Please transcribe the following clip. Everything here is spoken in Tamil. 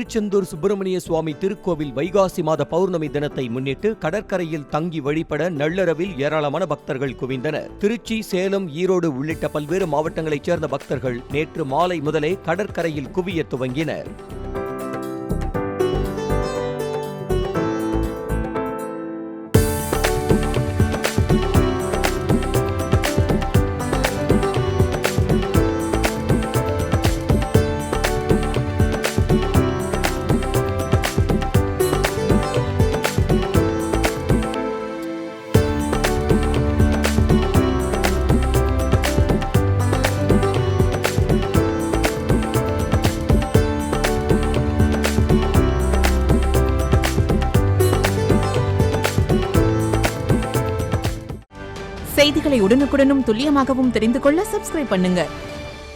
திருச்செந்தூர் சுப்பிரமணிய சுவாமி திருக்கோவில் வைகாசி மாத பௌர்ணமி தினத்தை முன்னிட்டு கடற்கரையில் தங்கி வழிபட நள்ளிரவில் ஏராளமான பக்தர்கள் குவிந்தனர். திருச்சி, சேலம், ஈரோடு உள்ளிட்ட பல்வேறு மாவட்டங்களைச் சேர்ந்த பக்தர்கள் நேற்று மாலை முதலே கடற்கரையில் குவிய துவங்கினர். செய்திகளை உடனுக்குடனும் துல்லியமாகவும் தெரிந்து கொள்ள சப்ஸ்கிரைப் பண்ணுங்க.